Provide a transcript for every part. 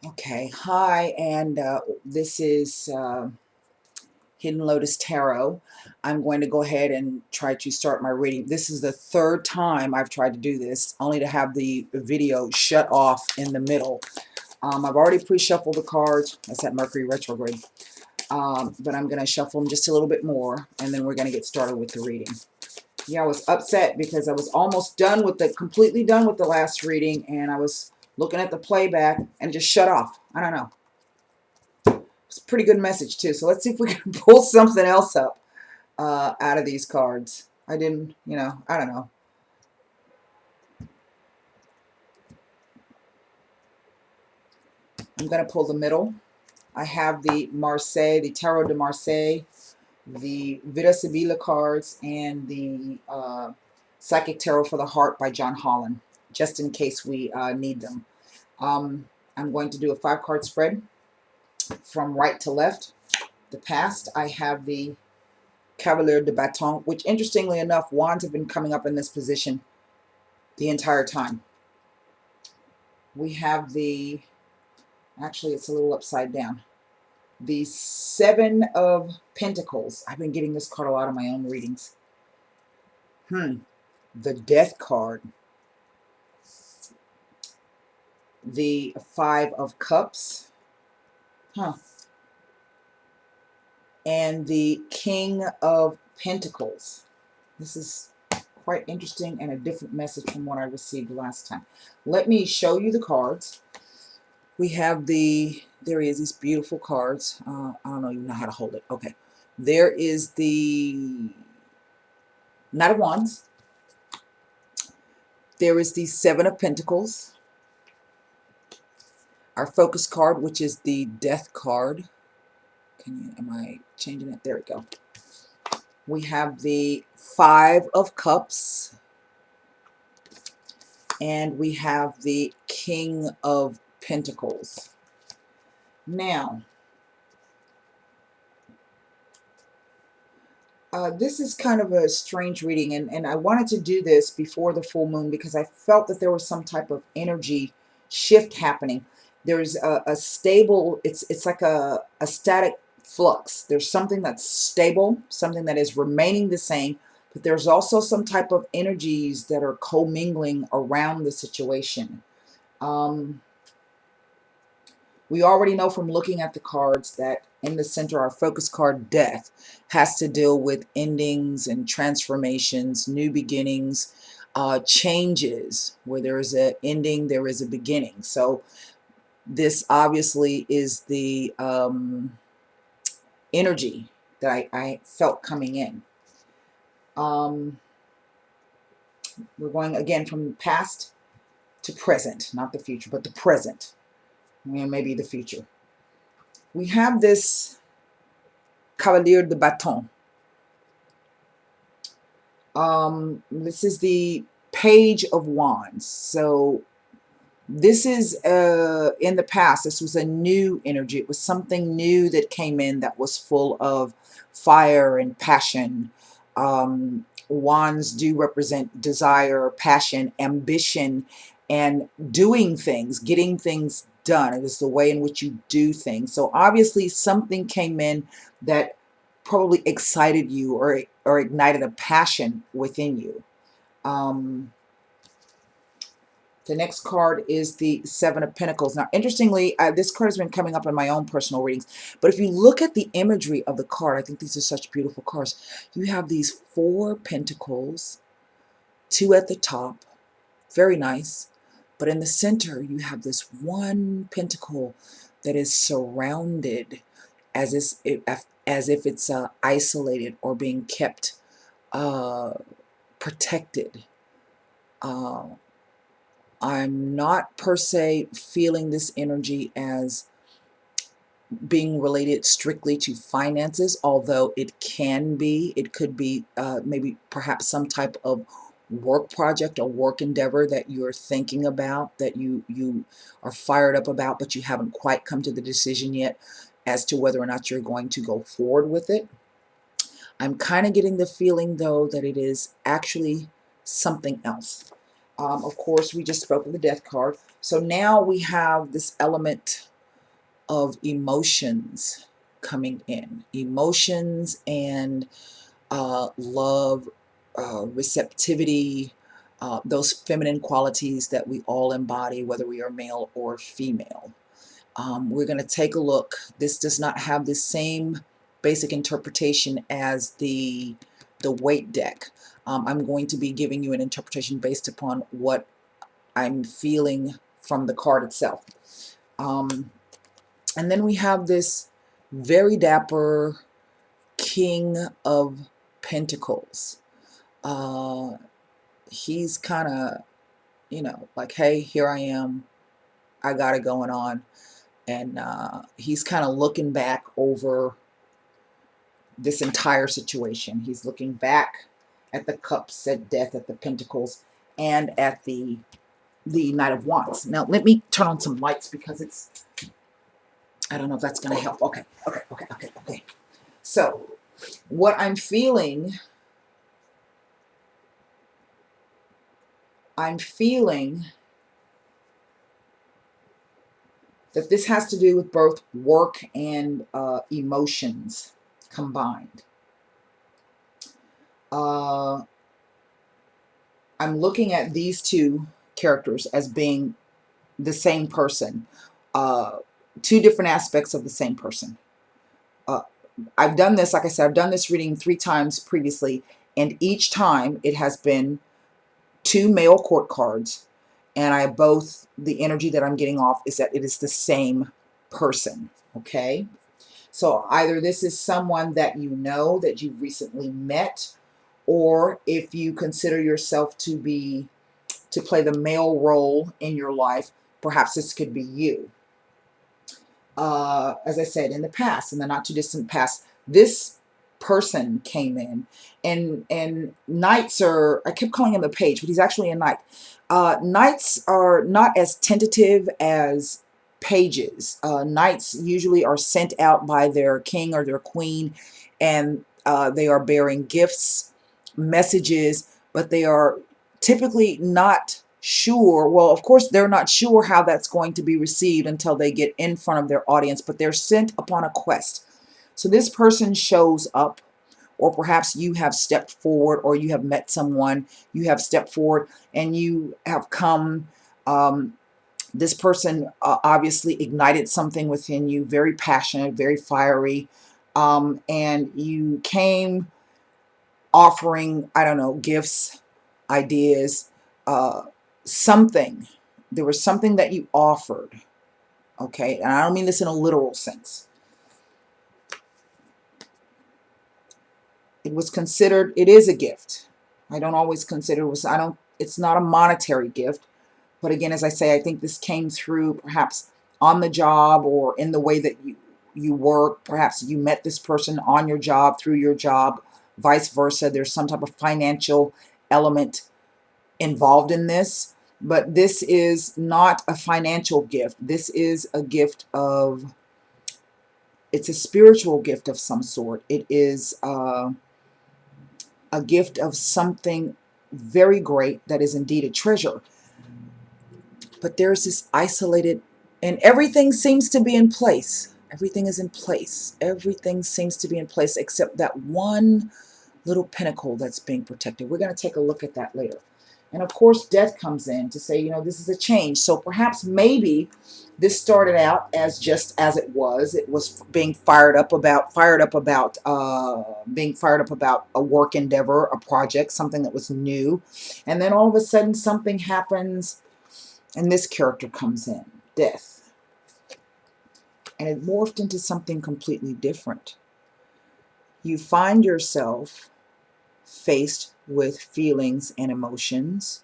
Okay, hi, and this is Hidden Lotus Tarot. I'm going to go ahead and try to start my reading. This is the third time I've tried to do this, only to have the video shut off in the middle. I've already pre-shuffled the cards. That's that Mercury retrograde. But I'm going to shuffle them just a little bit more, and then we're going to get started with the reading. Yeah, I was upset because I was almost done with completely done with the last reading, and I was looking at the playback and it just shut off. I don't know. It's a pretty good message too. So let's see if we can pull something else up out of these cards. I didn't, I don't know. I'm going to pull the middle. I have the Marseille, the Tarot de Marseille, the Vida Sibila cards, and the Psychic Tarot for the Heart by John Holland, just in case we need them. I'm going to do a 5-card spread from right to left. The past, I have the Cavalier de Bâton, which interestingly enough, wands have been coming up in this position the entire time. We have the, actually it's a little upside down, the 7 of Pentacles. I've been getting this card a lot in my own readings. The Death card. The 5 of Cups. And the King of Pentacles. This is quite interesting and a different message from what I received last time. Let me show you the cards. We have there is these beautiful cards. I don't even know how to hold it. Okay. There is the Knight of Wands. There is the 7 of Pentacles. Our focus card, which is the Death card. Am I changing it? There we go. We have the 5 of Cups. And we have the King of Pentacles. Now, this is kind of a strange reading, and I wanted to do this before the full moon because I felt that there was some type of energy shift happening. There's a stable, it's like a static flux. There's something that's stable, something that is remaining the same, but there's also some type of energies that are commingling around the situation. We already know from looking at the cards that in the center, our focus card, Death, has to deal with endings and transformations, new beginnings, changes. Where there is an ending, there is a beginning. So this obviously is the energy that I felt coming in. We're going again from the past to present, not the future, but the present. Maybe the future. We have this Cavalier de Bâton. This is the Page of Wands. So this is in the past, this was a new energy. It was something new that came in that was full of fire and passion. Wands do represent desire, passion, ambition, and doing things, getting things done. It is the way in which you do things. So obviously something came in that probably excited you or ignited a passion within you. The next card is the 7 of Pentacles. Now, interestingly, this card has been coming up in my own personal readings. But if you look at the imagery of the card, I think these are such beautiful cards. You have these 4 pentacles, 2 at the top. Very nice. But in the center, you have this 1 pentacle that is surrounded as if it's isolated or being kept protected. I'm not per se feeling this energy as being related strictly to finances, although it can be. It could be maybe perhaps some type of work project or work endeavor that you're thinking about, that you are fired up about, but you haven't quite come to the decision yet as to whether or not you're going to go forward with it. I'm kind of getting the feeling, though, that it is actually something else. Of course, we just spoke of the Death card. So now we have this element of emotions coming in. Emotions and love, receptivity, those feminine qualities that we all embody, whether we are male or female. We're going to take a look. This does not have the same basic interpretation as the weight deck. I'm going to be giving you an interpretation based upon what I'm feeling from the card itself. And then we have this very dapper King of Pentacles. He's kind of, you know, like, hey, here I am. I got it going on. And he's kind of looking back over this entire situation. He's looking back at the cups, at death, at the pentacles, and at the Knight of Wands. Now, let me turn on some lights because it's, I don't know if that's going to help. Okay. So, what I'm feeling that this has to do with both work and emotions combined. I'm looking at these two characters as being the same person, two different aspects of the same person. I've done this, like I said, I've done this reading 3 times previously, and each time it has been 2 male court cards, and the energy that I'm getting off is that it is the same person, okay? So either this is someone that you know, that you've recently met, or if you consider yourself to play the male role in your life, perhaps this could be you. As I said, in the past, in the not too distant past, this person came in, and knights are, I kept calling him a page, but he's actually a knight. Knights are not as tentative as pages. Knights usually are sent out by their king or their queen, and they are bearing gifts, messages, but they are typically not sure. Well, of course, they're not sure how that's going to be received until they get in front of their audience, but they're sent upon a quest. So this person shows up, or perhaps you have stepped forward, or you have met someone, you have stepped forward, and you have come. This person obviously ignited something within you, very passionate, very fiery, and you came offering, I don't know, gifts, ideas, something. There was something that you offered, okay? And I don't mean this in a literal sense. It was considered, it is a gift. I don't always consider it's not a monetary gift. But again, as I say, I think this came through perhaps on the job or in the way that you work. Perhaps you met this person on your job, through your job, vice versa. There's some type of financial element involved in this. But this is not a financial gift. This is a gift of, it's a spiritual gift of some sort. It is a gift of something very great that is indeed a treasure. But there's this isolated, and everything seems to be in place. Everything is in place. Everything seems to be in place except that one little pinnacle that's being protected. We're going to take a look at that later. And of course, death comes in to say, you know, this is a change. So perhaps maybe this started out as just as it was. It was being fired up about a work endeavor, a project, something that was new. And then all of a sudden something happens, and this character comes in, death. And it morphed into something completely different. You find yourself faced with feelings and emotions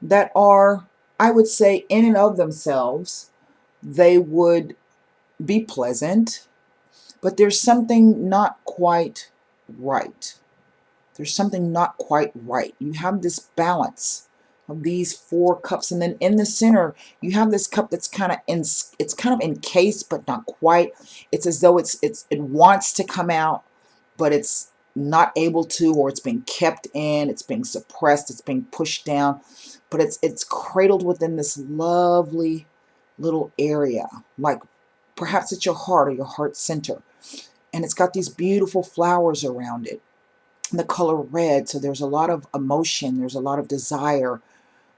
that are, I would say, in and of themselves, they would be pleasant, but there's something not quite right. There's something not quite right. You have this balance of these 4 cups, and then in the center you have this cup that's kind of encased but not quite. It's as though it wants to come out, but it's not able to, or it's being kept in, it's being suppressed, it's being pushed down, but it's cradled within this lovely little area, like Perhaps it's your heart or your heart center. And it's got these beautiful flowers around it. And the color red, so there's a lot of emotion, there's a lot of desire,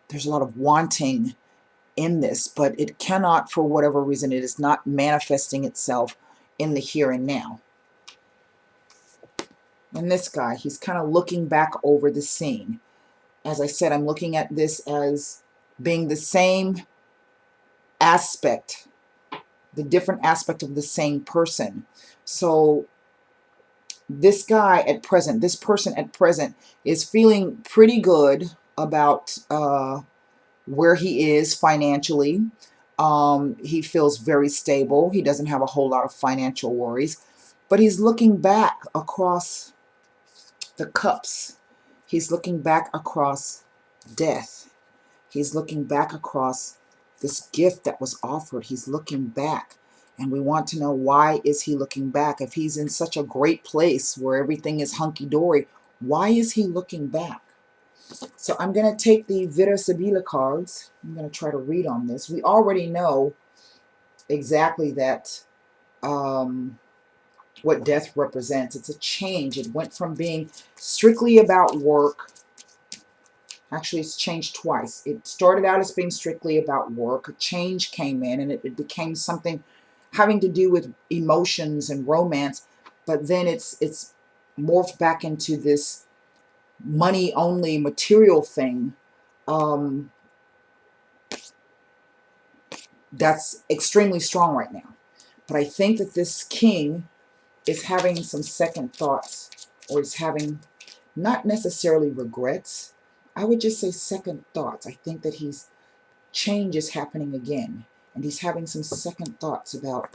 there's a lot of wanting in this, but it cannot, for whatever reason, it is not manifesting itself in the here and now. And this guy, he's kind of looking back over the scene. As I said, I'm looking at this as being the same aspect, the different aspect of the same person. So this guy at present, this person at present, is feeling pretty good about where he is financially. He feels very stable. He doesn't have a whole lot of financial worries, but he's looking back across the cups. He's looking back across death. He's looking back across this gift that was offered. He's looking back, and we want to know, why is he looking back? If he's in such a great place where everything is hunky-dory, why is he looking back? So I'm going to take the Vita Sibila cards. I'm going to try to read on this. We already know exactly that what death represents. It's a change. It went from being strictly about work. Actually, it's changed twice. It started out as being strictly about work. A change came in, and it became something having to do with emotions and romance. But then it's morphed back into this money-only material thing. That's extremely strong right now. But I think that this king is having some second thoughts, or is having not necessarily regrets. I would just say second thoughts. I think that change is happening again, and he's having some second thoughts about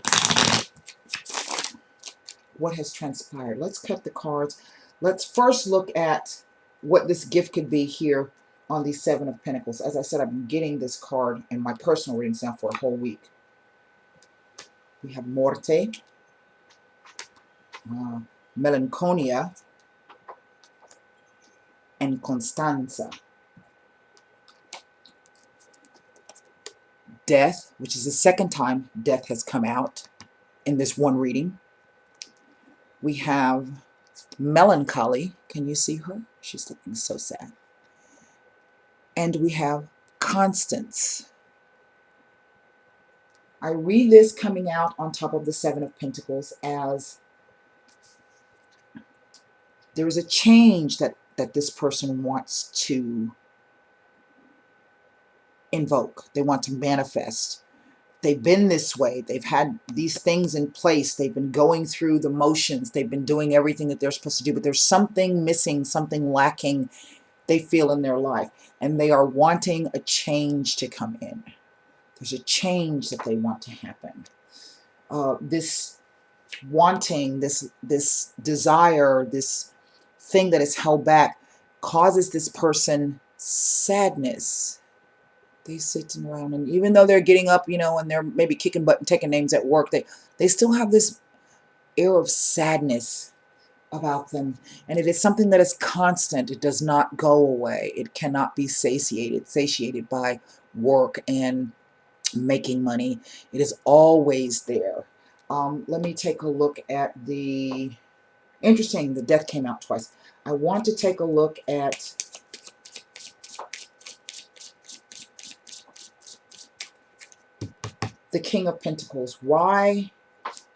what has transpired. Let's cut the cards. Let's first look at what this gift could be here on the Seven of Pentacles. As I said, I've been getting this card in my personal readings now for a whole week. We have Morte, Melancholia, and Constanza. Death, which is the second time death has come out in this one reading. We have Melancholy. Can you see her? She's looking so sad. And we have Constance. I read this coming out on top of the Seven of Pentacles as there is a change that this person wants to invoke. They want to manifest. They've been this way. They've had these things in place. They've been going through the motions. They've been doing everything that they're supposed to do, but there's something missing, something lacking they feel in their life, and they are wanting a change to come in. There's a change that they want to happen. This wanting, this desire, this thing that is held back causes this person sadness. They sitting around, and even though they're getting up, and they're maybe kicking butt and taking names at work, they still have this air of sadness about them. And it is something that is constant. It does not go away. It cannot be satiated by work and making money. It is always there. Let me take a look at the... Interesting, the death came out twice. I want to take a look at the King of Pentacles. Why?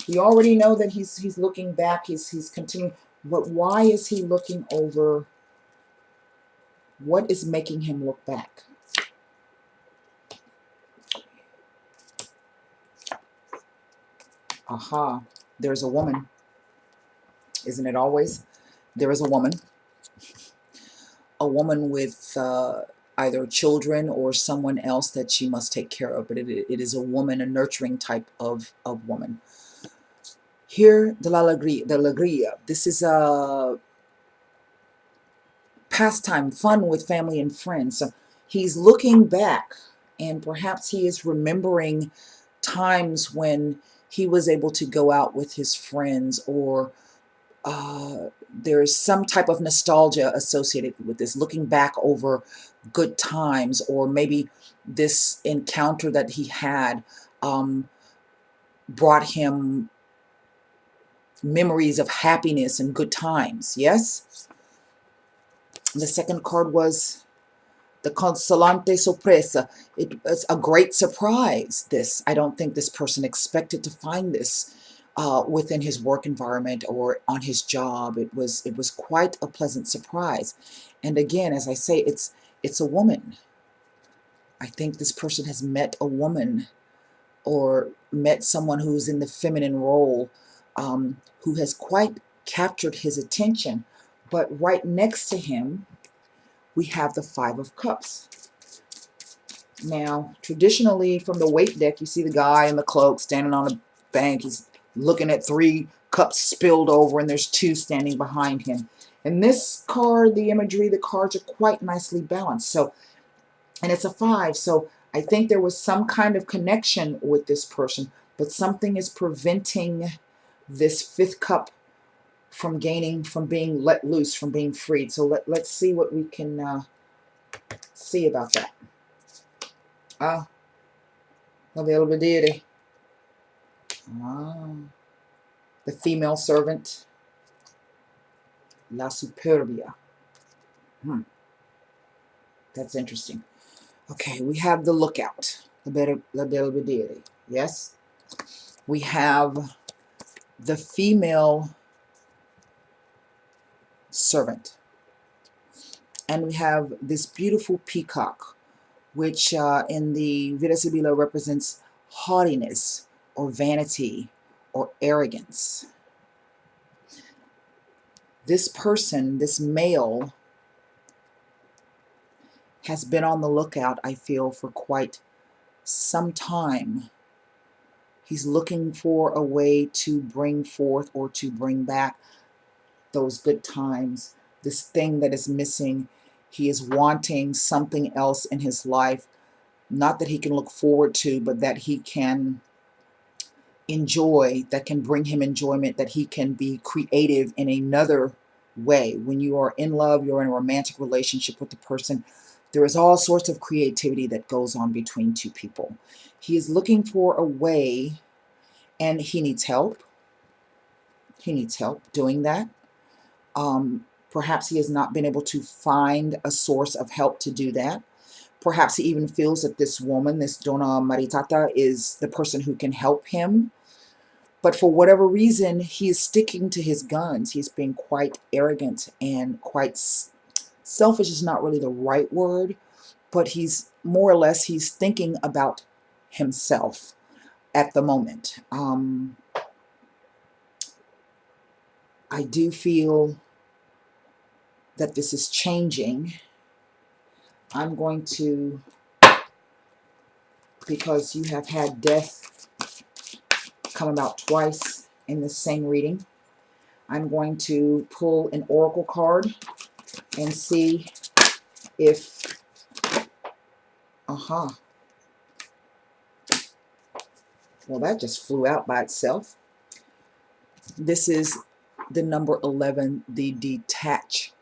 We already know that he's looking back. He's continuing. But why is he looking over? What is making him look back? Aha. There's a woman. Isn't it always? There is a woman. A woman with either children or someone else that she must take care of. But it is a woman, a nurturing type of woman. Here, the alegría. This is a pastime, fun with family and friends. So he's looking back, and perhaps he is remembering times when he was able to go out with his friends, or there's some type of nostalgia associated with this, looking back over good times, or maybe this encounter that he had. brought him memories of happiness and good times. Yes? The second card was the Consolante Sorpresa. It was a great surprise, this. I don't think this person expected to find this within his work environment or on his job. It was quite a pleasant surprise. And again, as I say, it's a woman. I think this person has met a woman or met someone who's in the feminine role, who has quite captured his attention. But right next to him, we have the Five of Cups. Now, traditionally, from the weight deck, you see the guy in the cloak standing on a bank. He's looking at 3 cups spilled over, and there's 2 standing behind him. In this card, the imagery, the cards are quite nicely balanced. So, and it's a 5, so I think there was some kind of connection with this person, but something is preventing this 5th cup from being let loose, from being freed. So let's see what we can see about that. Availability. The female servant. La Superbia. That's interesting. Okay, we have the lookout. La Belvedere. Yes? We have the female servant. And we have this beautiful peacock, which in the Vida Sibila represents haughtiness or vanity or arrogance. This person, this male, has been on the lookout, I feel, for quite some time. He's looking for a way to bring forth or to bring back those good times, this thing that is missing. He is wanting something else in his life, not that he can look forward to, but that he can enjoy, that can bring him enjoyment, that he can be creative in another way. When you are in love, you're in a romantic relationship with the person, there is all sorts of creativity that goes on between 2 people. He is looking for a way, and he needs help. He needs help doing that. Perhaps he has not been able to find a source of help to do that. Perhaps he even feels that this woman, this Dona Maritata, is the person who can help him. But for whatever reason, he is sticking to his guns. He's being quite arrogant and quite selfish is not really the right word, but he's more or less, he's thinking about himself at the moment. I do feel that this is changing. I'm going to, because you have had death come about twice in the same reading, I'm going to pull an oracle card and see if, well, that just flew out by itself. This is the number 11, the detach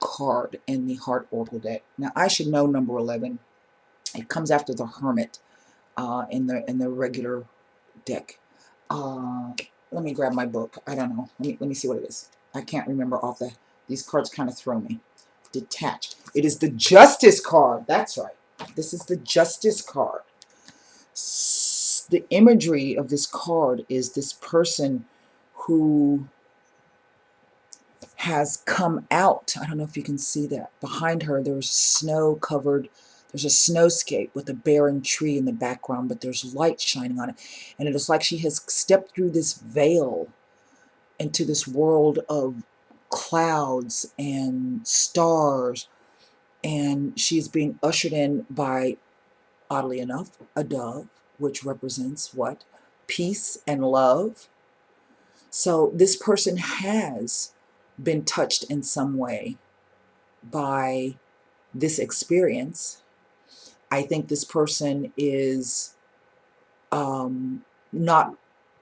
card in the Heart Oracle deck. Now, I should know number 11. It comes after the Hermit in the regular deck. Let me grab my book. I don't know. Let me see what it is. I can't remember off the. These cards kind of throw me. Detach. It is the Justice card. That's right. This is the Justice card. The imagery of this card is this person who has come out. I don't know if you can see that. Behind her, there's snow covered. There's a snowscape with a barren tree in the background, but there's light shining on it. And it is like she has stepped through this veil into this world of clouds and stars. And she's being ushered in by, oddly enough, a dove, which represents what? Peace and love. So this person has been touched in some way by this experience. I think this person is not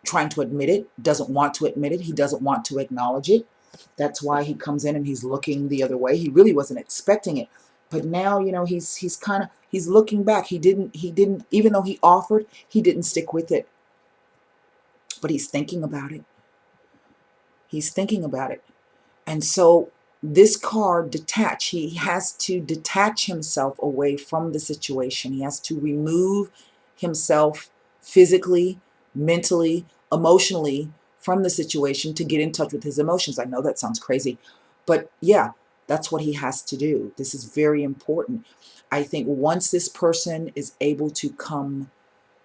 trying to admit it, doesn't want to admit it, he doesn't want to acknowledge it. That's why he comes in and he's looking the other way. He really wasn't expecting it. But now, you know, he's looking back. He didn't, even though he offered, he didn't stick with it. but he's thinking about it. He's thinking about it. And so this card, detach, he has to detach himself away from the situation. He has to remove himself physically, mentally, emotionally from the situation to get in touch with his emotions. I know that sounds crazy, but yeah, that's what he has to do. This is very important. I think once this person is able to come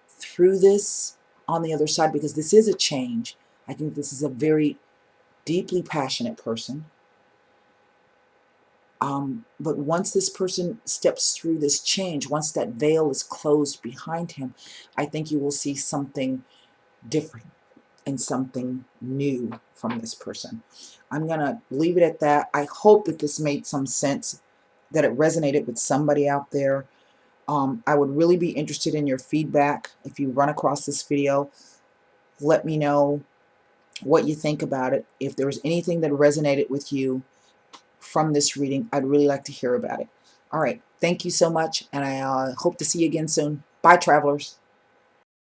through this on the other side, because this is a change, I think this is a very deeply passionate person. But once this person steps through this change, once that veil is closed behind him, I think you will see something different and something new from this person. I'm going to leave it at that. I hope that this made some sense, that it resonated with somebody out there. I would really be interested in your feedback. If you run across this video, let me know what you think about it. If there was anything that resonated with you from this reading, I'd really like to hear about it. All right. Thank you so much, and I hope to see you again soon. Bye, travelers.